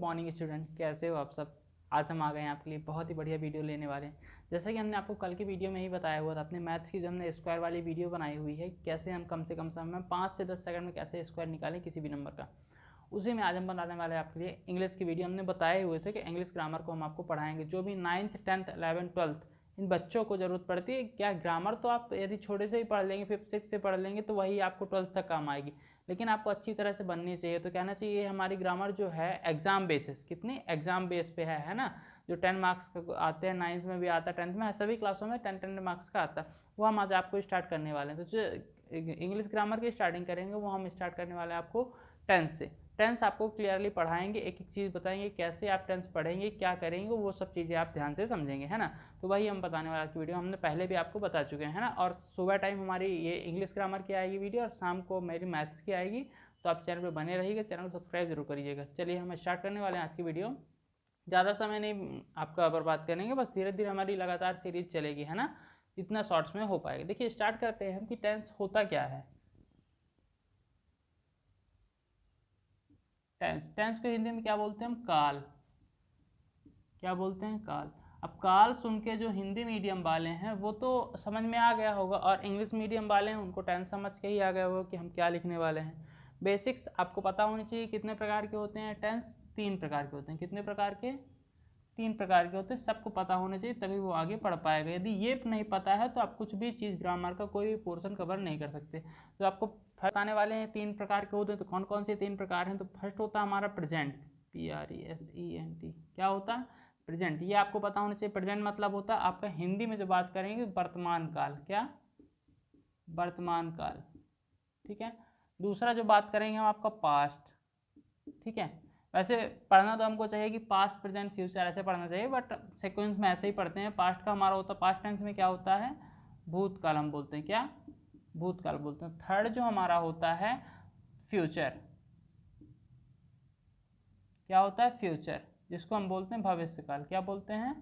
Morning student, कैसे हो आप सब। आज हम आ गए हैं आपके लिए बहुत ही बढ़िया वीडियो लेने वाले हैं। जैसा कि हमने आपको कल की वीडियो में ही बताया हुआ था, अपने मैथ्स की जो हमने स्क्वायर वाली वीडियो बनाई हुई है, कैसे हम कम से कम समय में 5 से 10 सेकंड में कैसे स्क्वायर निकालें किसी भी नंबर का, उसी में आज हम बनाने वाले हैं आपके लिए इंग्लिश की वीडियो। हमने बताए हुए थे कि इंग्लिश ग्रामर को हम आपको पढ़ाएंगे। जो भी 9th 10th 11th 12th इन बच्चों को ज़रूरत पड़ती है, क्या ग्रामर तो आप यदि छोटे से ही पढ़ लेंगे, 5th 6th से पढ़ लेंगे तो वही आपको 12th तक काम आएगी, लेकिन आपको अच्छी तरह से बननी चाहिए। तो कहना चाहिए हमारी ग्रामर जो है एग्जाम बेसिस, कितनी एग्जाम बेस पे है ना। जो 10 मार्क्स का आते हैं, 9th में भी आता है, 10th में, सभी क्लासों में 10 मार्क्स का आता है, वो हम आज आपको स्टार्ट करने वाले हैं। तो जो इंग्लिश ग्रामर की स्टार्टिंग करेंगे वो हम स्टार्ट करने वाले हैं आपको टेंस से। टेंस आपको क्लियरली पढ़ाएंगे, एक एक चीज़ बताएंगे कैसे आप टेंस पढ़ेंगे, क्या करेंगे, वो सब चीज़ें आप ध्यान से समझेंगे, है ना। तो वही हम बताने वाला की वीडियो हमने पहले भी आपको बता चुके हैं, है ना। और सुबह टाइम हमारी ये इंग्लिश ग्रामर की आएगी वीडियो और शाम को मेरी मैथ्स की आएगी। तो आप चैनल पर बने रहिएगा, चैनल को सब्सक्राइब जरूर करिएगा। चलिए हम स्टार्ट करने वाले हैं आज की वीडियो। ज़्यादा समय नहीं आपका बर्बाद करेंगे, बस धीरे धीरे हमारी लगातार सीरीज चलेगी, है ना, जितना शॉर्ट्स में हो पाएगा। देखिए स्टार्ट करते हैं कि टेंस होता क्या है। टेंस, टेंस को हिंदी में क्या बोलते हैं हम? काल। क्या बोलते हैं? काल। अब काल सुन के जो हिंदी मीडियम वाले हैं वो तो समझ में आ गया होगा, और इंग्लिश मीडियम वाले हैं उनको टेंस समझ के ही आ गया होगा कि हम क्या लिखने वाले हैं। बेसिक्स आपको पता होनी चाहिए। कितने प्रकार के होते हैं टेंस? 3 प्रकार के होते हैं। कितने प्रकार के? 3 प्रकार के होते हैं। सबको पता होना चाहिए, तभी वो आगे पढ़ पाएगा। यदि ये नहीं पता है तो आप कुछ भी चीज़ ग्रामर का कोई भी पोर्शन कवर नहीं कर सकते। तो आपको बताने वाले हैं 3 प्रकार के होते हैं। तो कौन कौन से 3 प्रकार हैं? तो फर्स्ट होता है हमारा प्रेजेंट, PRESENT। क्या होता है? प्रेजेंट। ये आपको पता होना चाहिए। प्रेजेंट मतलब होता है आपका हिंदी में जो बात करेंगे वर्तमान काल। क्या? वर्तमान काल, ठीक है। दूसरा जो बात करेंगे हम आपका पास्ट, ठीक है। वैसे पढ़ना तो हमको चाहिए कि पास्ट प्रेजेंट फ्यूचर ऐसे पढ़ना चाहिए, बट सीक्वेंस में ऐसे ही पढ़ते हैं। पास्ट का हमारा होता है, पास्ट टेंस में क्या होता है? भूतकाल हम बोलते हैं। क्या? भूतकाल बोलते हैं। थर्ड जो हमारा होता है फ्यूचर। क्या होता है? फ्यूचर, जिसको हम बोलते हैं भविष्यकाल। क्या बोलते हैं?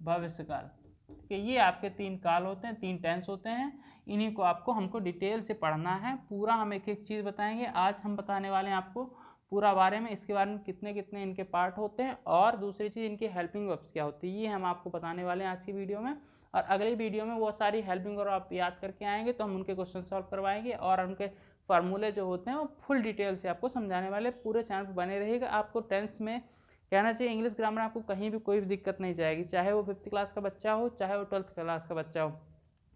भविष्यकाल। ठीक है, ये आपके 3 काल होते हैं, 3 टेंस होते हैं। इन्हीं को आपको हमको डिटेल से पढ़ना है। पूरा हम एक एक चीज़ बताएंगे। आज हम बताने वाले हैं आपको पूरा बारे में, इसके बारे में कितने कितने इनके पार्ट होते हैं, और दूसरी चीज़ इनकी हेल्पिंग वर्ब्स क्या होती है, ये हम आपको बताने वाले हैं आज की वीडियो में। और अगली वीडियो में वो सारी हेल्पिंग वर्ब आप याद करके आएंगे तो हम उनके क्वेश्चन सॉल्व करवाएंगे, और उनके फार्मूले जो होते हैं वो फुल डिटेल से आपको समझाने वाले। पूरे चैनल पर बने रहेगा। आपको टेंस में कहना चाहिए इंग्लिश ग्रामर आपको कहीं भी कोई भी दिक्कत नहीं जाएगी, चाहे वो 5th क्लास का बच्चा हो, चाहे वो 12th क्लास का बच्चा हो।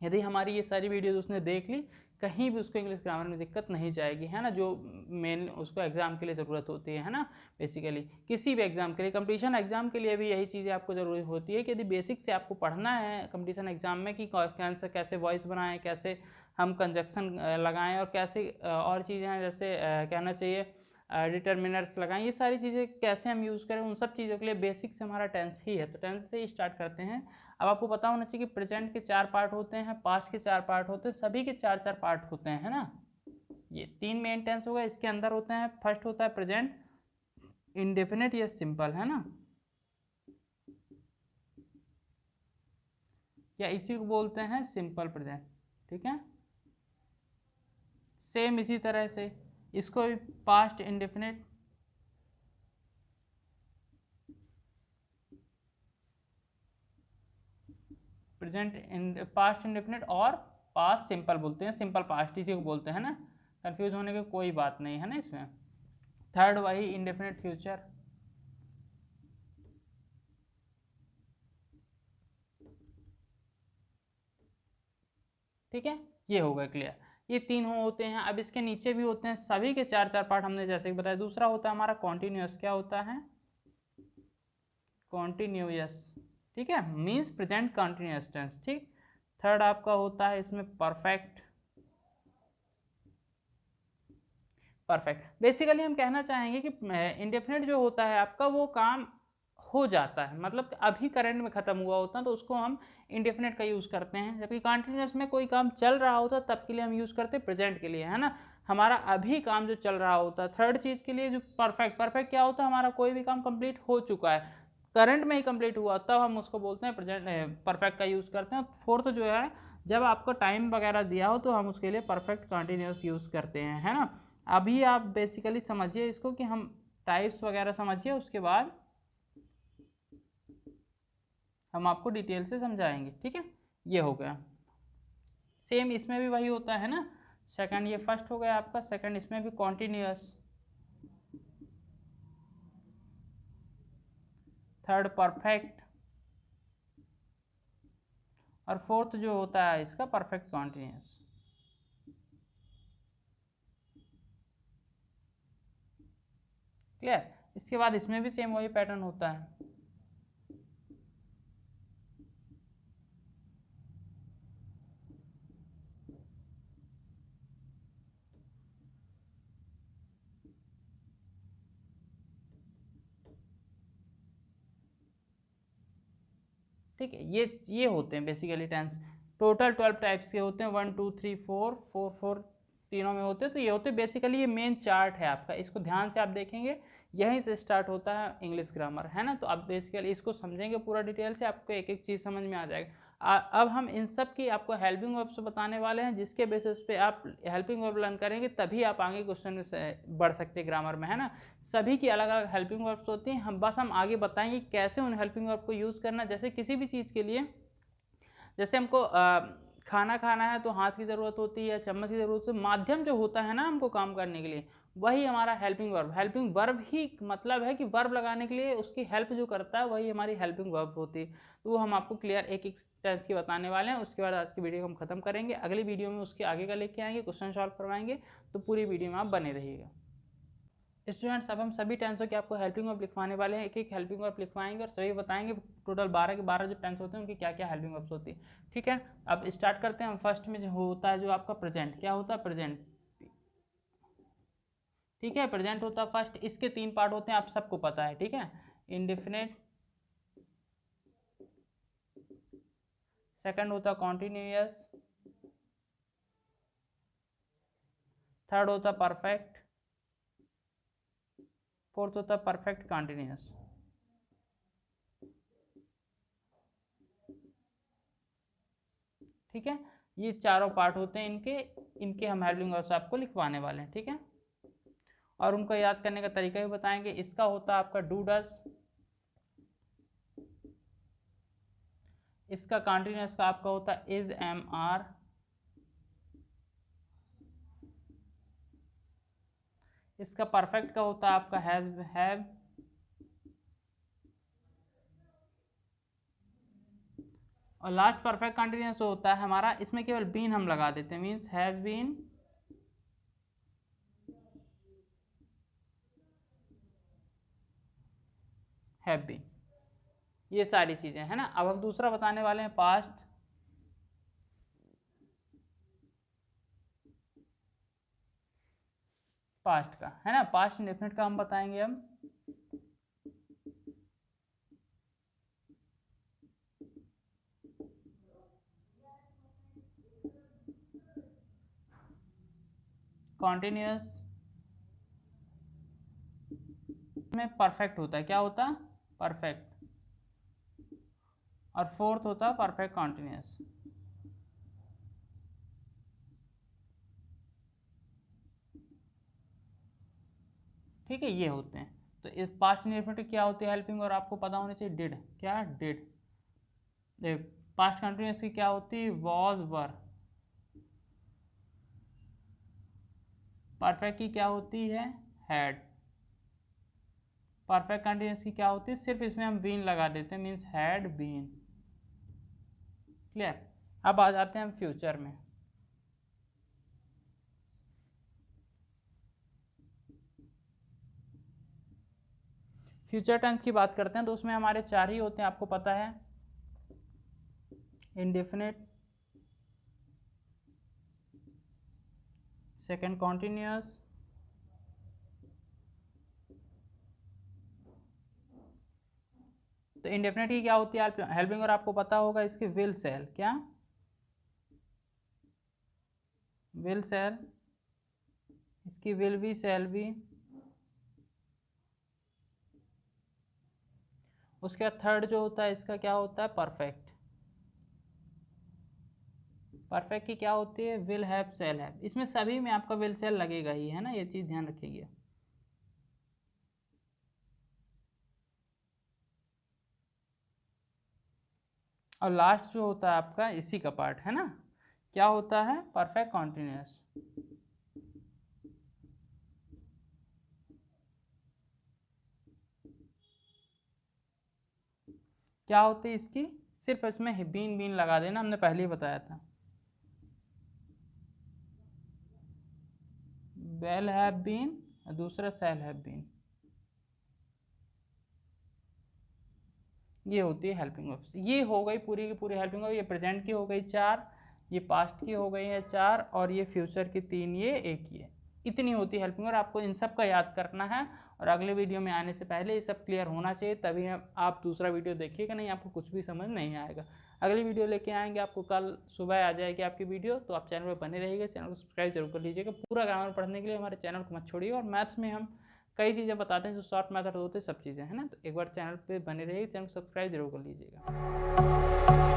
यदि हमारी ये सारी वीडियोज उसने देख ली, कहीं भी उसको इंग्लिश ग्रामर में दिक्कत नहीं जाएगी, है ना। जो मेन उसको एग्जाम के लिए ज़रूरत होती है ना, बेसिकली किसी भी एग्जाम के लिए, कंपटीशन एग्जाम के लिए भी यही चीज़ें आपको ज़रूरी होती है कि यदि बेसिक से आपको पढ़ना है कंपटीशन एग्जाम में कि कैसे वॉइस बनाएं, कैसे हम कंजक्शन लगाएं, और कैसे और चीज़ें हैं, जैसे कहना चाहिए डिटर्मिनर्स लगाएं, ये सारी चीज़ें कैसे हम यूज़ करें, उन सब चीज़ों के लिए बेसिक से हमारा टेंस ही है। तो टेंस से ही स्टार्ट करते हैं। अब आपको पता होना चाहिए कि प्रेजेंट के 4 पार्ट होते हैं, पास्ट के 4 पार्ट होते हैं, सभी के 4 पार्ट होते हैं, है ना। ये 3 मेन टेंस हो गए, इसके अंदर होते हैं। फर्स्ट होता है प्रेजेंट इंडेफिनिट या सिंपल, है ना, या इसी को बोलते हैं सिंपल प्रेजेंट, ठीक है। सेम इसी तरह से इसको भी past indefinite, present past indefinite और पास्ट सिंपल बोलते हैं, सिंपल पास्ट इसी को बोलते हैं ना। कंफ्यूज होने की कोई बात नहीं है ना इसमें। थर्ड वही इंडेफिनिट फ्यूचर, ठीक है। ये हो गया क्लियर। ये 3 होते हैं। अब इसके नीचे भी होते हैं, सभी के 4 पार्ट हमने जैसे कि बताया। दूसरा होता है हमारा कॉन्टिन्यूस। क्या होता है? कॉन्टिन्यूस, ठीक है, मीन्स प्रेजेंट कॉन्टिन्यूस टेंस, ठीक। थर्ड आपका होता है इसमें परफेक्ट। परफेक्ट बेसिकली हम कहना चाहेंगे कि इंडेफिनिट जो होता है आपका वो काम हो जाता है, मतलब अभी करंट में खत्म हुआ होता है तो उसको हम इंडेफिनिट का यूज़ करते हैं। जबकि कॉन्टिन्यूस में कोई काम चल रहा होता है तब के लिए हम यूज़ करते हैं प्रेजेंट के लिए, है ना। हमारा अभी काम जो चल रहा होता है। थर्ड चीज़ के लिए जो परफेक्ट, परफेक्ट क्या होता है? हमारा कोई भी काम कंप्लीट हो चुका है, करंट में ही कंप्लीट हुआ, तब हम उसको बोलते हैं प्रेजेंट परफेक्ट का यूज़ करते हैं। फोर्थ जो है, जब आपको टाइम वगैरह दिया हो तो हम उसके लिए परफेक्ट कंटिन्यूस यूज़ करते हैं, है ना। अभी आप बेसिकली समझिए इसको कि हम टाइप्स वगैरह समझिए, उसके बाद हम आपको डिटेल से समझाएंगे। ठीक है, ये हो गया। सेम इसमें भी वही होता है ना, सेकंड ये फर्स्ट हो गया आपका, सेकंड इसमें भी कॉन्टिन्यूअस, थर्ड परफेक्ट, और फोर्थ जो होता है इसका परफेक्ट कॉन्टिन्यूअस। क्लियर। इसके बाद इसमें भी सेम वही पैटर्न होता है। ठीक है, ये होते हैं बेसिकली टेंस। टोटल 12 टाइप्स के होते हैं, 1 2 3 4 4 4 तीनों में होते हैं। तो ये होते हैं बेसिकली, ये मेन चार्ट है आपका, इसको ध्यान से आप देखेंगे, यहीं से स्टार्ट होता है इंग्लिश ग्रामर, है ना। तो आप बेसिकली इसको समझेंगे पूरा डिटेल से, आपको एक एक चीज़ समझ में आ जाएगा। अब हम इन सब की आपको हेल्पिंग वर्ब्स बताने वाले हैं, जिसके बेसिस पे आप हेल्पिंग वर्ब लर्न करेंगे, तभी आप आगे क्वेश्चन में बढ़ सकते हैं ग्रामर में, है ना। सभी की अलग अलग हेल्पिंग वर्ब्स होती हैं, हम आगे बताएंगे कैसे उन हेल्पिंग वर्ब को यूज़ करना। जैसे किसी भी चीज़ के लिए, जैसे हमको खाना खाना है तो हाथ की ज़रूरत होती है या चम्मच की ज़रूरत होती है, माध्यम जो होता है ना हमको काम करने के लिए, वही हमारा हेल्पिंग वर्ब। हेल्पिंग वर्ब ही मतलब है कि वर्ब लगाने के लिए उसकी हेल्प जो करता है वही हमारी हेल्पिंग वर्ब होती है। तो वो हम आपको क्लियर एक एक टेंस की बताने वाले हैं। उसके बाद आज की वीडियो को हम खत्म करेंगे, अगली वीडियो में उसके आगे का लेके आएंगे, क्वेश्चन सॉल्व करवाएंगे। तो पूरी वीडियो में आप बने रहिएगा। स्टूडेंट्स, अब हम सभी टेंसों के आपको हेल्पिंग वर्ब लिखवाने वाले हैं, एक एक हेल्पिंग वर्ब लिखवाएंगे और सभी बताएंगे टोटल 12 के 12 जो टेंस होते हैं उनकी क्या क्या हेल्पिंग वर्ब्स होती है। ठीक है, अब स्टार्ट करते हैं हम। फर्स्ट में जो होता है जो आपका प्रेजेंट, क्या होता है प्रेजेंट। ठीक है, प्रेजेंट होता है फर्स्ट, इसके 3 पार्ट होते हैं, आप सबको पता है। ठीक है, इंडेफिनिट, सेकंड होता है कॉन्टिन्यूअस, थर्ड होता है परफेक्ट, फोर्थ होता है परफेक्ट कॉन्टिन्यूअस। ठीक है, ये चारों पार्ट होते हैं इनके, इनके हम हेल्पिंग वर्ब्स आपको लिखवाने वाले हैं। ठीक है, और उनको याद करने का तरीका भी बताएंगे। इसका होता है आपका डू डज, इसका कॉन्टिन्यूअस का आपका होता है इज एम आर, इसका परफेक्ट का होता है आपका हैज हैव, और लास्ट परफेक्ट कंटिन्यूअस होता है हमारा, इसमें केवल बीन हम लगा देते हैं, means has been, have been, ये सारी चीजें है ना। अब हम दूसरा बताने वाले हैं पास्ट। पास्ट का है ना, पास्ट इंडेफिनिट का हम बताएंगे हम। कॉन्टिन्यूअस में परफेक्ट होता है, क्या होता है परफेक्ट, और फोर्थ होता है परफेक्ट कॉन्टिन्यूअस। ठीक है, ये होते हैं। तो इस पास्ट इंडेफिनिट क्या होती है हेल्पिंग, और आपको पता होना चाहिए डिड, क्या डिड। पास्ट कंटिन्यूअस की क्या होती है वॉज वर। परफेक्ट की क्या होती है हैड। परफेक्ट कंटिन्यूअस की क्या होती है, सिर्फ इसमें हम बीन लगा देते हैं, मीन्स हैड बीन। क्लियर। अब आ जाते हैं हम फ्यूचर में। फ्यूचर टेंस की बात करते हैं तो उसमें हमारे 4 ही होते हैं, आपको पता है। इंडेफिनिट, सेकंड कॉन्टिन्यूअस, तो इंडेफिनिट की क्या होती है हेल्पिंग, और आपको पता होगा इसके विल सेल, क्या विल सेल, इसकी विल बी सेल बी। उसके बाद थर्ड जो होता है इसका क्या होता है परफेक्ट। परफेक्ट की क्या होती है विल हैव सेल हैव। इसमें सभी में आपका विल सेल लगेगा ही, है ना, ये चीज़ ध्यान रखिएगा। और लास्ट जो होता है आपका इसी का पार्ट है ना, क्या होता है, परफेक्ट कॉन्टिन्यूअस। क्या होती है इसकी, सिर्फ इसमें बीन बीन लगा देना, हमने पहले ही बताया था। वेल हैव बीन और दूसरा शैल हैव बीन, ये होती है हेल्पिंग वर्ब्स। ये हो गई पूरी की पूरी हेल्पिंग वर्ब। ये प्रेजेंट की हो गई 4, ये पास्ट की हो गई है 4, और ये फ्यूचर की 3, ये एक ही है। इतनी होती है हेल्पिंग वर्ब। आपको इन सब का याद करना है, और अगले वीडियो में आने से पहले ये सब क्लियर होना चाहिए, तभी आप दूसरा वीडियो देखिएगा, नहीं आपको कुछ भी समझ नहीं आएगा। अगली वीडियो लेके आएंगे आपको, कल सुबह आ जाएगी आपकी वीडियो, तो आप चैनल पर बने रहिएगा, चैनल को सब्सक्राइब जरूर कर लीजिएगा। पूरा ग्रामर पढ़ने के लिए हमारे चैनल को मत छोड़िए। और मैथ्स में हम कई चीज़ें बताते हैं, जो शॉर्ट मेथड होते हैं, सब चीज़ें है ना, तो एक बार चैनल पे बने रहिए, चैनल को सब्सक्राइब जरूर कर लीजिएगा।